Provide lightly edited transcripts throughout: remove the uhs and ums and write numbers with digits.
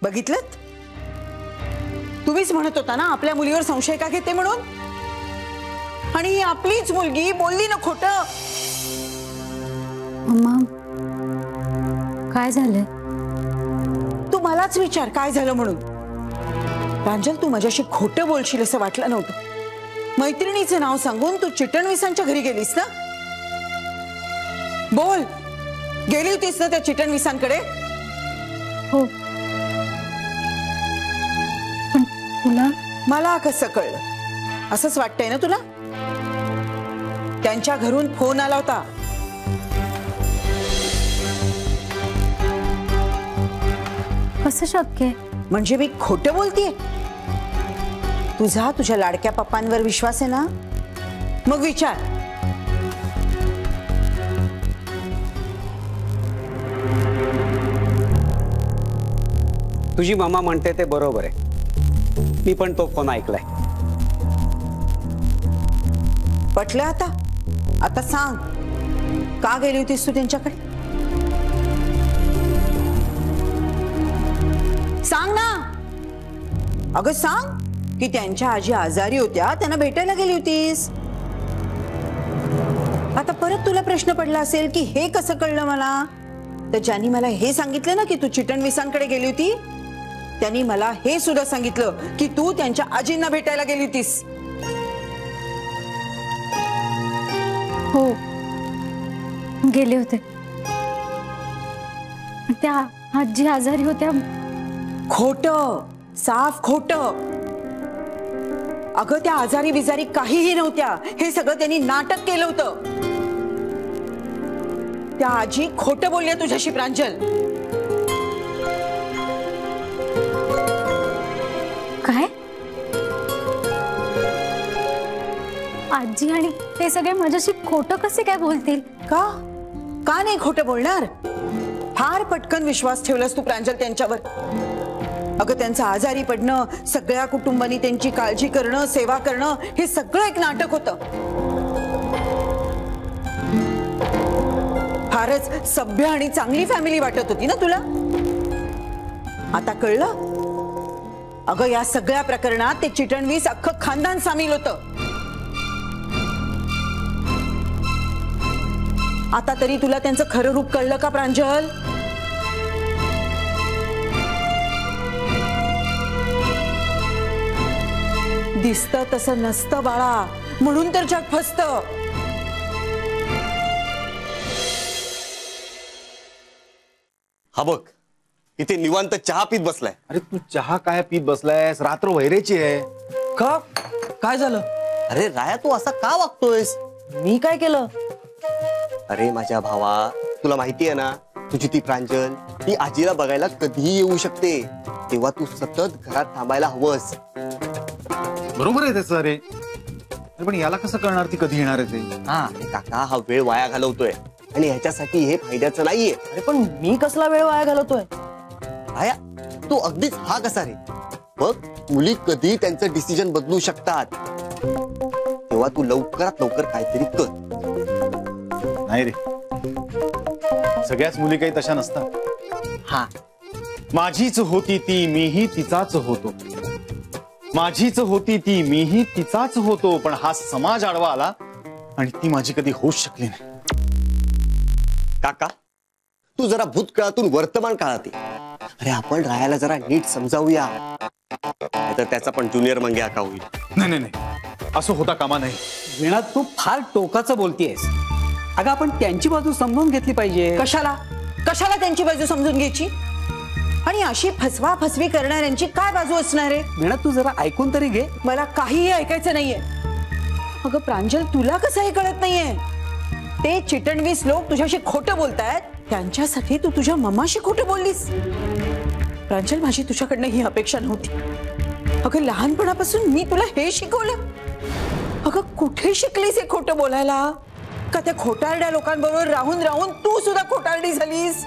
बघितलत? तुम्हीच म्हणत होता ना आपल्या मुलीवर संशय का घेते म्हणून, आणि आपलीच मुलगी बोलली ना खोटं. मम्मा काय झालंय? तू मलाच विचार काय झालं म्हणून. प्रांजल, तू माझ्याशी खोटं बोलशील असं वाटलं नव्हतं. मैत्रिणीचं नाव सांगून तू चिटणवीसांच्या घरी गेलीस ना? बोल, गेली होतीस ना त्या चिटणवीसांकडे? हो. तुला मला कसं कळलं? असंच वाटतंय ना तुला? त्यांच्या घरून फोन आला होता. कसं शक्य? म्हणजे मी खोटं बोलतेय? तुझा तुझ्या लाडक्या पप्पांवर विश्वास आहे ना? मग विचार. तुझी मामा म्हणते ते बरोबर आहे. मी पण तो फोन ऐकलाय. पटलं आता? आता सांग, का गेली होतीस तू त्यांच्याकडे? सांग ना. अगं सांग की त्यांच्या आजी आजारी होत्या, त्यांना भेटायला गेली होतीस. आता परत तुला प्रश्न पडला असेल की हे कसं कळलं मला? तर ज्यांनी मला हे सांगितलं ना की तू चिटणवीसांकडे गेली होती, त्यांनी मला हे सुद्धा सांगितलं की तू त्यांच्या आजींना भेटायला गेली होतीस. हो, गेले होते. त्या आजी आजारी होत्या. खोटं, साफ खोटं. अगं त्या आजारी बिजारी काहीही नव्हत्या. हे सगळं त्यांनी नाटक केलं होतं. त्या आजी खोटं बोलल्या तुझ्याशी प्रांजल. काय? आजी आणि ते सगळे माझ्याशी खोटं कसे काय बोलतील? का? का नाही खोटं बोलणार? फार पटकन विश्वास ठेवलास तू प्रांजल त्यांच्यावर. अगं त्यांचं आजारी पडणं, सगळ्या कुटुंबांनी त्यांची काळजी करणं, सेवा करणं, हे सगळं एक नाटक होतं. फारच सभ्य आणि चांगली फॅमिली वाटत होती ना तुला? आता कळलं? अगं या सगळ्या प्रकरणात ते चिटणवीस अख्खं खानदान सामील होतं. आता तरी तुला त्यांचं खरं रूप कळलं का प्रांजल? दिसतं तसं नसतं बाळा, म्हणून तर जग फसतं. हा बघ, इथे निवांत चहा पीत बसलाय. अरे तू चहा काय पीत बसलायस? रात्र वैरेची आहे. का? काय झालं? अरे राया, तू असा का वागतोयस? मी काय केलं? अरे माझ्या भावा, तुला माहिती आहे ना, तुझी ती प्रांजल, ती आजीला बघायला कधीही येऊ शकते. तेव्हा तू सतत घरात थांबायला हवंस. बरोबर आहे त्याचं. अरे पण याला कसं कळणार ती कधी येणार आहे ते? हा काका, हा वेळ वाया घालवतोय आणि ह्याच्यासाठी हे फायद्याचं नाहीये. अरे पण मी कसला वेळ वाया घालवतोय? राया, तू अगदीच हा कसा रे? बघ, मुली कधी त्यांचं डिसिजन बदलू शकतात. तेव्हा तू लवकरात लवकर काहीतरी कर. नाही रे, सगळ्याच मुली काही तशा नसतात. हा, माझीच होती ती, मीही तिचाच होतो. माझीच होती ती, मीही तिचाच होतो. पण हा समाज आडवा आला आणि ती माझी कधी होऊच शकली नाही. काका, तू जरा भूतकाळातून वर्तमान काळात ये. अरे आपण रायाला जरा नीट समजावूया, नाहीतर त्याचा पण ज्युनियर मंग्या का होईल. नाही नाही नाही, असं होता कामा नाही. वीणा, तू फार टोकाचं बोलतीयस. अगं आपण त्यांची बाजू समजून घेतली पाहिजे. कशाला? कशाला त्यांची बाजू समजून घ्यायची? आणि अशी फसवा फसवी करणाऱ्यांची काय बाजू असणार आहे? वीणा तू जरा ऐकून तरी घे. मला काहीही ऐकायचं नाहीये. अगं प्रांजल, तुला कसंही कळत नाहीये. ते चिटणवीस लोक तुझ्याशी खोटं बोलतायत, त्यांच्यासाठी तू तुझ्या मम्माशी खोटं बोललीस. प्रांजल, माझी तुझ्याकडनं ही अपेक्षा नव्हती. अगं लहानपणापासून मी तुला हे शिकवलं. अगं कुठे शिकलीस हे खोटं बोलायला? का त्या खोटारड्या लोकांबरोबर राहून राहून तू सुद्धा खोटारडी झालीस?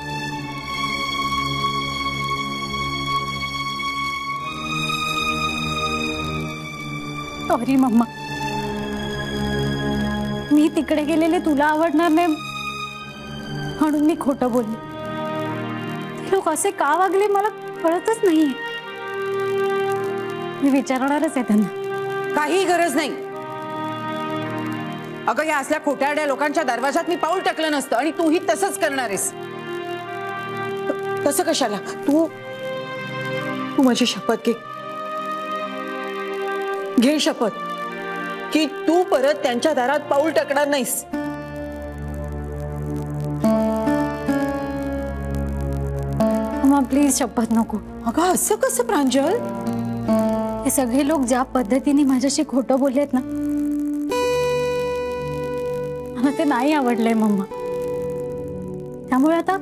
सॉरी मम्मा, मी तिकडे गेलेले तुला आवडणार नाही म्हणून मी खोटं बोलले. ते लोक असे का वागले मला कळतच नाहीये. मी विचारणारच आहे त्यांना. काही गरज नाही. अगं या असल्या खोटारड्या लोकांच्या दरवाजात मी पाऊल टाकलं नसतं आणि तूही तसंच करणार आहेस. तसं कशाला? तू माझी शपथ घे. घे शपथ की तू परत त्यांच्या दारात पाऊल टाकणार नाहीस. मम्मा प्लीज शपथ नको. अगं असं कसं प्रांजल? हे सगळे लोक ज्या पद्धतीने माझ्याशी खोटं बोललेत ना, मला ते नाही आवडलंय मम्मा. त्यामुळे आता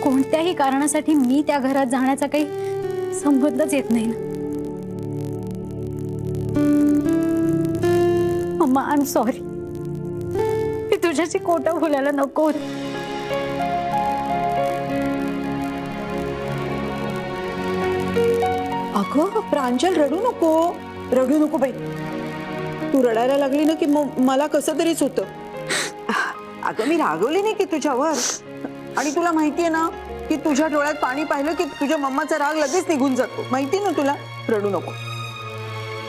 कोणत्याही कारणासाठी मी त्या घरात जाण्याचा काही संबंधच येत नाही ना. Mamma I am sorry. मी तुझ्याशी खोटं बोलायला नको. अगं प्रांजल, रडू नको बाई. तू रडायला लागली ना की मला कसं तरीच होतं. अगं मी रागवली नाही की तुझ्यावर. आणि तुला माहितीये ना की तुझ्या डोळ्यात पाणी पाहिलं की तुझ्या मम्माचा राग लगेच निघून जातो. माहिती ना तुला. रडू नको.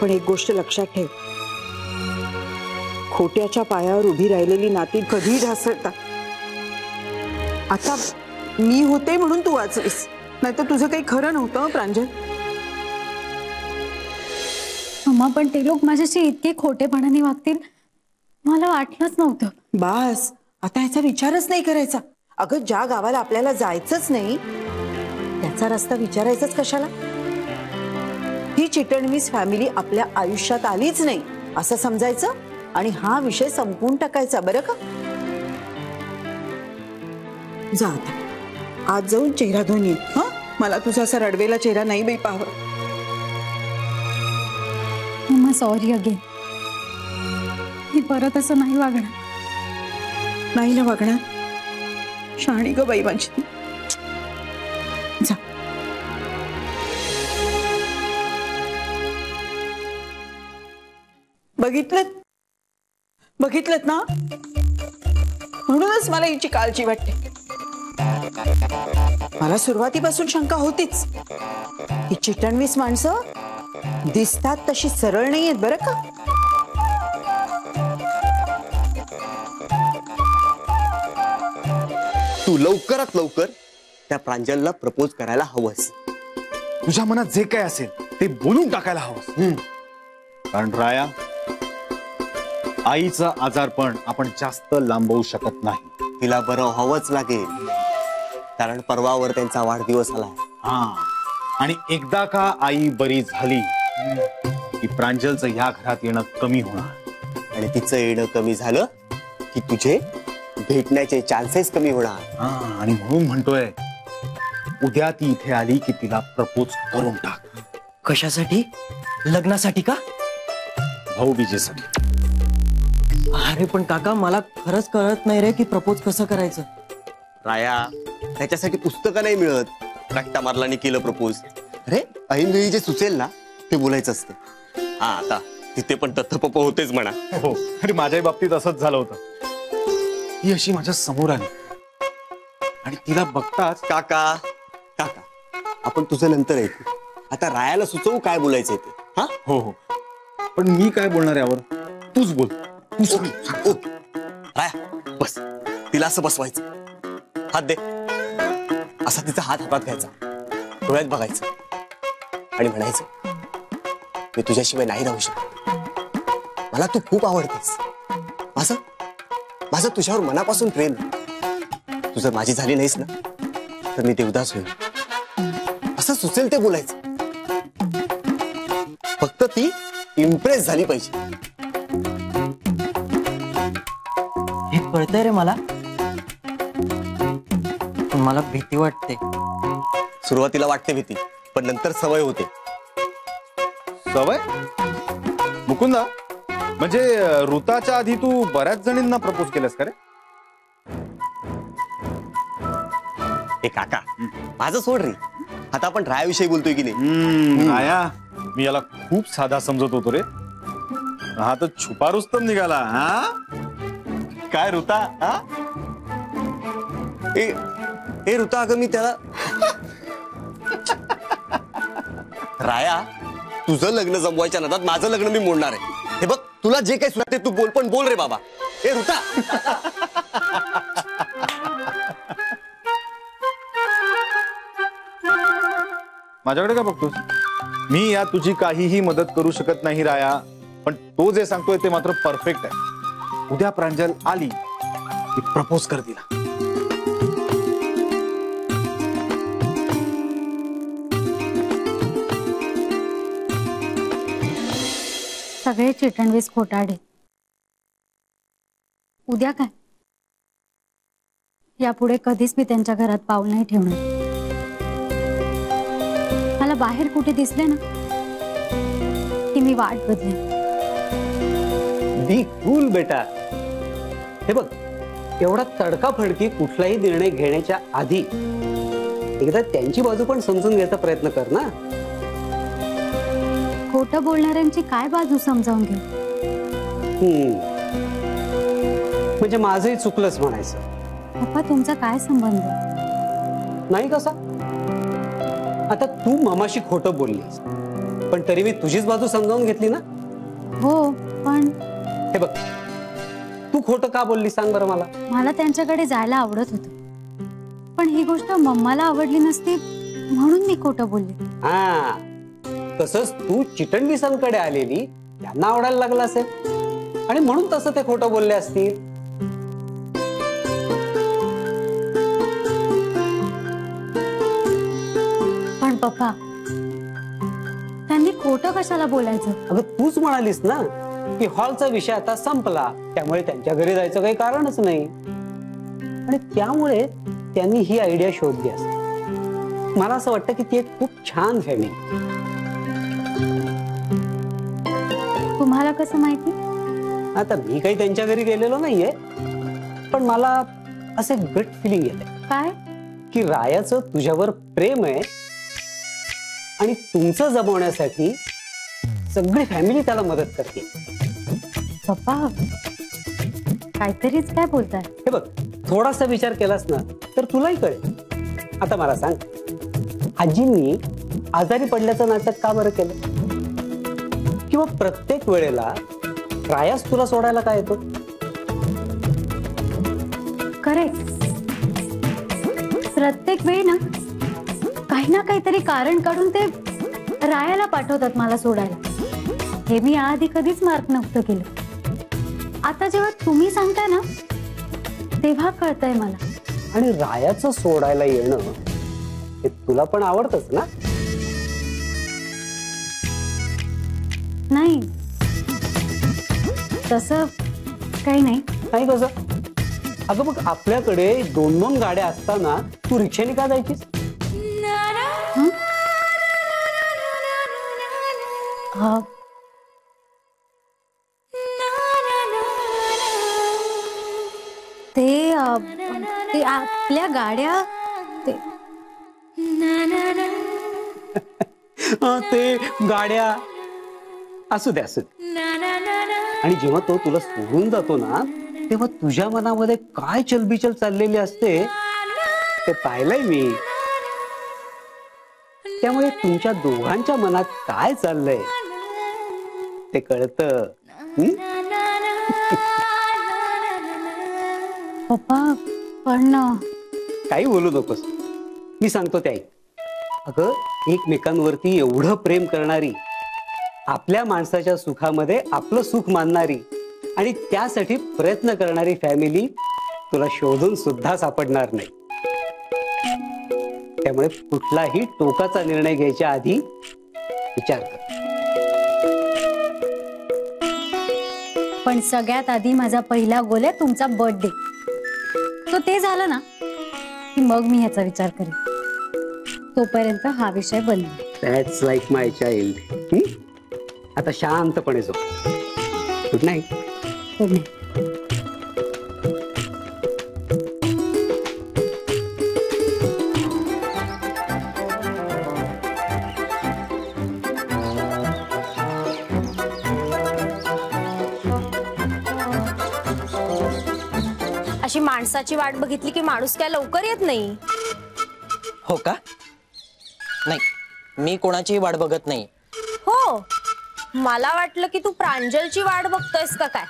पण एक गोष्ट लक्षात ठेव, खोट्याच्या पायावर उभी राहिलेली नाती कधी ढासळतात. आता मी होते म्हणून तू वाचलीस, नाहीतर तुझं काही खरं नव्हतं प्रांजल. मम्मा पण ते लोक माझ्याशी इतके खोटेपणाने वागतील मला वाटलंच नव्हतं. बास, आता याचा विचारच नाही करायचा. अगं ज्या गावाला आपल्याला जायचंच नाही त्याचा रस्ता विचारायचाच कशाला? ही चिटणवीस फॅमिली आपल्या आयुष्यात आलीच नाही असं समजायचं आणि हा विषय संपवून टाकायचा. बरं का? जा आता आज जाऊन चेहरा धुवून ये. हा, मला तुझा असा रडवेला चेहरा नाही बाई पाहावा. Mamma sorry again. मी परत असं नाही वागणार. नाही ना वागणार? शहाणी ग बाई माझी. जा. बघितलं ना, म्हणूनच मला हिची काळजी वाटते. मला सुरुवातीपासून शंका होतीच. ही चिटणवीस माणसं दिसतात तशी सरळ नाही आहेत बरं का. तू लवकरात लवकर त्या प्रांजलला प्रपोज करायला हवंस. तुझ्या मनात जे काय असेल ते बोलून टाकायला हवंस. कारण राया, आईचं आजारपण आपण जास्त लांबवू शकत नाही. तिला बरं व्हावंच लागेल, कारण परवावर त्यांचा वाढदिवस आला. हा, आणि एकदा का आई बरी झाली की प्रांजलचं ह्या घरात येणं कमी होणार. आणि तिचं येणं कमी झालं की तुझे भेटण्याचे चान्सेस कमी होणार. आणि म्हणून म्हणतोय, उद्या ती इथे आली की तिला प्रपोज करून टाक. कशासाठी? लग्नासाठी का? भाऊबीजेसाठी. अरे पण काका, मला खरंच कळत नाही रे की प्रपोज कसं करायचं. राया, त्याच्यासाठी पुस्तकं नाही मिळत. रक्ता मारलाने केलं प्रपोज. अरे ऐनवेळी जे सुचेल ना ते बोलायचं असतं. हा, आता तिथे पण तत्पप होतेच म्हणा. हो, अरे माझ्याही बाबतीत असंच झालं होतं. ती अशी माझ्या समोर आली आणि तिला बघताच, काका आपण तुझं नंतर ऐकू. आता रायाला सुचवू काय बोलायचंय ते. हा, हो हो, पण मी काय बोलणार यावर तूच बोल. तू सांग. राया बस, तिला असं बसवायचं. हात दे. असा तिचा हात हातात घ्यायचा, डोळ्यात बघायचं आणि म्हणायचं, मी तुझ्याशिवाय नाही राहू शकत. मला तू खूप आवडतेस. माझं तुझ्यावर मनापासून प्रेम. तू जर माझी झाली नाहीस ना तर मी देवदास होईल. जसं सुचेल ते बोलायचं. फक्त ती इम्प्रेस झाली पाहिजे. हे कळतंय रे मला, पण मला भीती वाटते. सुरुवातीला वाटते भीती, पण नंतर सवय होते. सवय? मुकुंदा, म्हणजे ऋताच्या आधी तू बऱ्याच जणींना प्रपोज केलंस का रे? हे काका, माझं सोड रे. आता आपण रायाविषयी बोलतोय की नाही. राया, मी याला खूप साधा समजत होतो रे. हा तर छुपा रुस्तम निघाला. हा काय ऋता? हा ए ऋता, अगं मी त्याला राया, तुझं लग्न जमवायच्या नादात माझं लग्न मी मोडणार आहे. हे बघ, तुला जे काही सुचते तू बोल, पण बोल रे बाबा. ए ऋता, माझ्याकडे का बघतोस? मी या तुझी काहीही मदत करू शकत नाही राया, पण तो जे सांगतोय ते मात्र परफेक्ट आहे. उद्या प्रांजल आली की प्रपोज कर तिला. सगळे चिटणवीस खोटाडे. उद्या काय? यापुढे कधीच मी त्यांच्या घरात पाऊल नाही ठेवणार. मला बाहेर कुठे दिसले ना की मी वाट बदलेन. बी कूल बेटा. हे बघ, एवढा तडकाफडकी कुठलाही निर्णय घेण्याच्या आधी एकदा त्यांची बाजू पण समजून घ्यायचा प्रयत्न कर ना. खोटं बोलणाऱ्यांची काय बाजू समजावून घेऊ? म्हणजे माझंही चुकलंच म्हणायचं. पप्पा, तुमचा काय संबंध? नाही कसा? आता तू मामाशी खोटं बोललीस, पण तरी मी तुझीच बाजू समजावून घेतली ना. हो, पण हे बघ, तू खोटं का बोलली सांग बरं मला. मला त्यांच्याकडे जायला आवडत होतं, पण ही गोष्ट मम्माला आवडली नसती म्हणून मी खोटं बोलले. हा, तसंच तू चिटणवीसांकडे आलेली त्यांना आवडायला लागलं असेल आणि म्हणून तसं ते खोटं बोलले असतील. पण पप्पा, त्यांनी खोटं कशाला बोलायचं? अगं तूच म्हणालीस ना की हॉलचा विषय आता संपला, त्यामुळे त्यांच्या घरी जायचं काही कारणच नाही, आणि त्यामुळे त्यांनी ही आयडिया शोधली असेल. मला असं वाटतं की ती एक खूप छान फॅमिली. तुम्हाला कसं माहिती? आता मी काही त्यांच्या घरी गेलेलो नाहीये, पण मला असे गट फिलिंग येते काय की रायाचं तुझ्यावर प्रेम आहे आणि तुमचं जमवण्यासाठी सगळी फॅमिली त्याला मदत करते. पप्पा, काहीतरीच काय बोलताय? हे बघ, थोडासा विचार केलास ना तर तुलाही कळेल. आता मला सांग, आजींनी आजारी पडल्याचं नाटक का बरं केलं? किंवा प्रत्येक वेळेला रायास तुला सोडायला काय येतो? करेक्ट. प्रत्येक वेळी ना काहीतरी कारण काढून ते रायाला पाठवतात मला सोडायला. हे मी आधी कधीच मार्क नव्हतं केलं. आता जेव्हा तुम्ही सांगताय ना तेव्हा कळतंय मला. आणि रायाचं सोडायला येणं हे तुला पण आवडतच ना? नाही, तसं काही नाही. नाही कसं? अगं बघ, आपल्याकडे 2-2 गाड्या असताना तू रिक्षाने का जायचीस? ते आपल्या गाड्या ते गाड्या असू दे, असू दे. आणि जेव्हा तो तुला सोडून जातो ना तेव्हा तुझ्या मनामध्ये काय चलबिचल चाललेली असते ते पाहिलंय मी. त्यामुळे तुमच्या दोघांच्या मनात काय चाललंय ते कळतं. पप्पा, पण काही बोलू नकोस, मी सांगतो ते ऐक. अगं, एकमेकांवरती एवढं प्रेम करणारी, आपल्या माणसाच्या सुखामध्ये आपलं सुख मानणारी आणि त्यासाठी प्रयत्न करणारी फॅमिली तुला शोधून सुद्धा सापडणार नाही. त्यामुळे कुठलाही टोकाचा निर्णय घ्यायच्या आधी विचार कर. पण सगळ्यात आधी माझा पहिला गोल आहे तुमचा बर्थडे. तो ते झालं ना की मग मी ह्याचा विचार करेन. तोपर्यंत हा विषय बंद. That's like my child. आता शांतपणे झोप. Good night. Good night. अशी माणसाची वाट बघितली की माणूस काय लवकर येत नाही. हो का? नाही, मी कोणाचीही वाट बघत नाही. हो, मला वाटलं की तू प्रांजलची वाट बघतोयस का काय.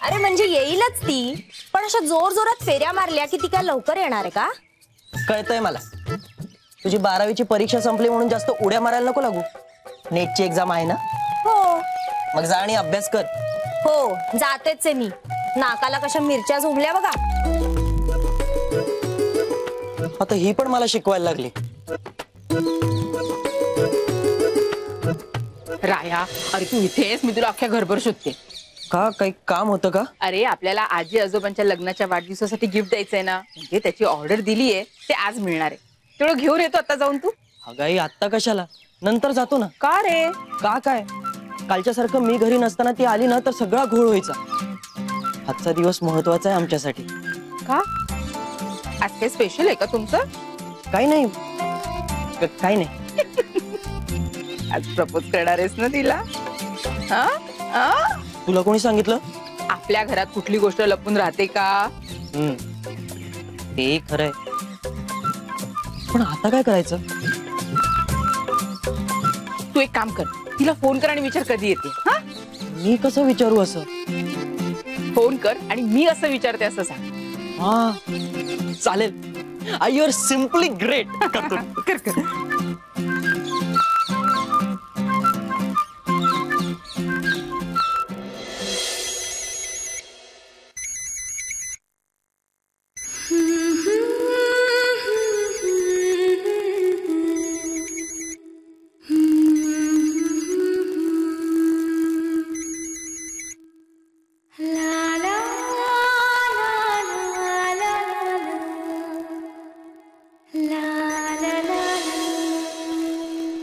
अरे म्हणजे येईलच ती, पण अशा जोर जोरात फेऱ्या मारल्या की ती काय लवकर येणार आहे का? कळतंय मला. तुझी 12वीची परीक्षा संपली म्हणून जास्त उड्या मारायला नको लागू. नेटची एक्झाम आहे ना. हो मग जा आणि अभ्यास कर. हो, जातेच आहे मी. नाकाला कशा मिरच्या झोंबल्या बघा. आता ही पण मला शिकवायला लागली. राया, अरे तू इथेस, मी तुला अख्ख्या घरभर शोधते. का काही काम होतं का? अरे आपल्याला आजी आजोबांच्या लग्नाच्या वाढदिवसासाठी गिफ्ट द्यायचंय ना, म्हणजे त्याची ऑर्डर दिलीये, ते आज मिळणार आहे. तेवढं घेऊन येतो आता जाऊन तू. अगाई आत्ता कशाला? नंतर जातो ना. का रे? का काय? कालच्या सारखं मी घरी नसताना ती आली ना तर सगळा घोळ व्हायचा. आजचा दिवस महत्वाचा आहे आमच्यासाठी. का? आज काही स्पेशल आहे का तुमचं? काही नाही. काही नाही. आज प्रपोज करणार आहेस ना तिला? हा? हा? तुला कोणी सांगितलं? आपल्या घरात कुठली गोष्ट लपून राहते का? ते खरंय. पण आता काय करायचं? तू एक काम कर, तिला फोन कर आणि विचार कधी येते. हा? मी कसं विचारू असं? फोन कर आणि मी असं विचारते असं सांग. हा चालेल. You are simply great. कर कर.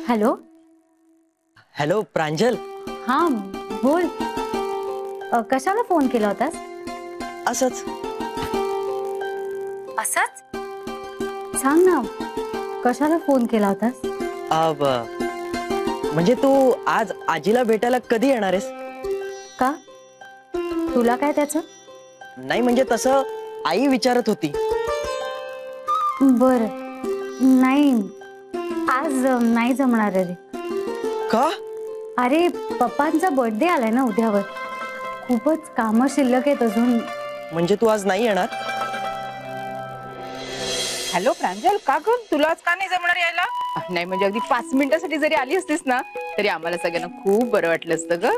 हॅलो. हॅलो प्रांजल. हा बोल. कशाला फोन केला होतास? असंच. असंच? सांग ना, कशाला फोन केला होतास? म्हणजे तू आज आजीला भेटायला कधी येणार आहेस? का? तुला काय त्याचं? नाही म्हणजे तसं आई विचारत होती. बर. नाही, आज नाही जमणार रे. का? अरे पप्पांचा बर्थडे आलाय ना उद्यावर. खूपच कामं शिल्लक आहेत अजून. म्हणजे तू आज नाही येणार? हॅलो प्रांजल, का ग तुला आज का नाही जमणार यायला? नाही म्हणजे अगदी 5 मिनिटासाठी जरी आली असतीस ना तरी आम्हाला सगळ्यांना खूप बरं वाटलं असतं ग.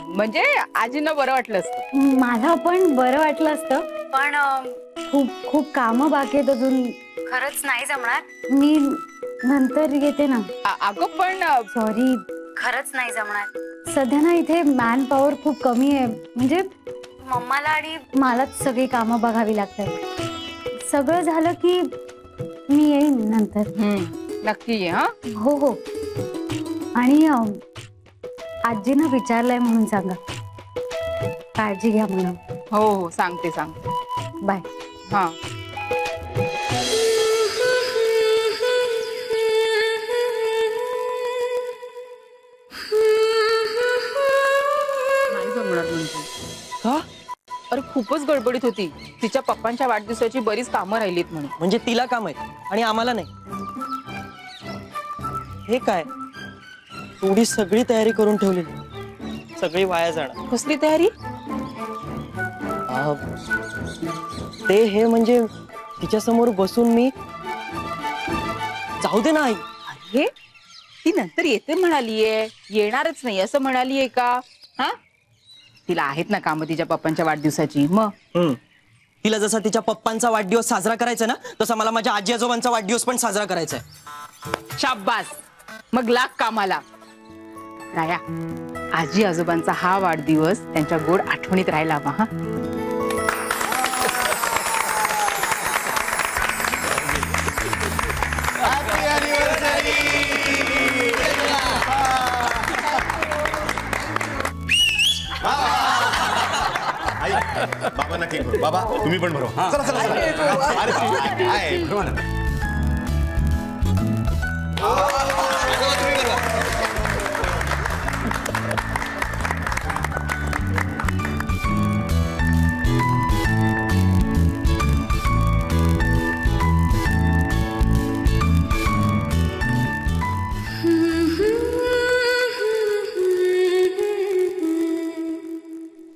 म्हणजे आजींना बरं वाटलं असतं. मला पण बरं वाटलं असतं, पण खूप खूप कामं बाकी आहेत अजून. खरंच नाही जमणार. मी नंतर येते ना. अगं पण सॉरी, खरंच नाही जमणार. सध्या ना इथे मॅन पॉवर खूप कमी आहे. म्हणजे मम्माला आणि मलाच सगळी कामं बघावी लागतात. सगळं झालं की मी येईन नंतर. नक्की ये. हा हो हो. आणि आजीनं विचारलंय म्हणून सांगा. काळजी घ्या म्हणून. हो हो सांगते सांगते. बाय. हा. नाही जमणार म्हणजे. का? अरे खूपच गडबडीत होती. तिच्या पप्पांच्या वाढदिवसाची बरीच कामं राहिलीत म्हणून. म्हणजे तिला काम आहे आणि आम्हाला नाही. हे काय? एवढी सगळी तयारी करून ठेवलेली, सगळी वाया जाणार. कसली तयारी? ते हे म्हणजे तिच्या समोर बसून मी. जाऊ दे ना आई. अरे ती नंतर येते म्हणालीये, येणारच नाही असं म्हणालीये का? हा, तिला आहेत ना कामं तिच्या पप्पांच्या वाढदिवसाची. मग तिला जसा तिच्या पप्पांचा वाढदिवस साजरा करायचा ना, तसा मला माझ्या आजी आजोबांचा वाढदिवस पण साजरा करायचा आहे. शाब्बास, मग लाग कामाला. राया, आजी आजोबांचा हा वाढदिवस त्यांच्या गोड आठवणीत राहायला हवा. हा, बाबांना केक भरू. बाबा तुम्ही पण भरवा. चला चला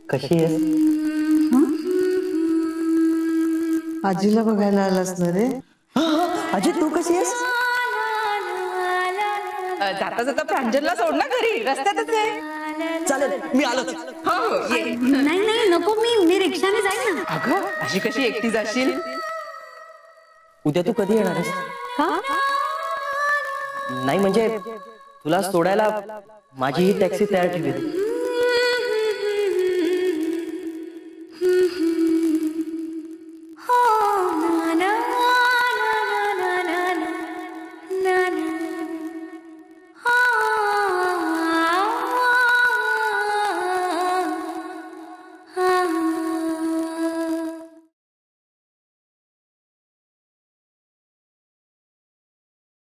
कशी आहे? आजीला बघायला आलास ना रे. आजी तू कशी आहेस? जाता जाता प्रांजलला सोड ना घरी, रस्त्यातच आहे. चालेल, मी आलो. नाही नाही नको, मी रिक्षाने जाईन ना. अगं अशी कशी एकटी जाशील? उद्या तू कधी येणार आहेस? का? नाही म्हणजे तुला सोडायला माझी ही टॅक्सी तयार ठेवली.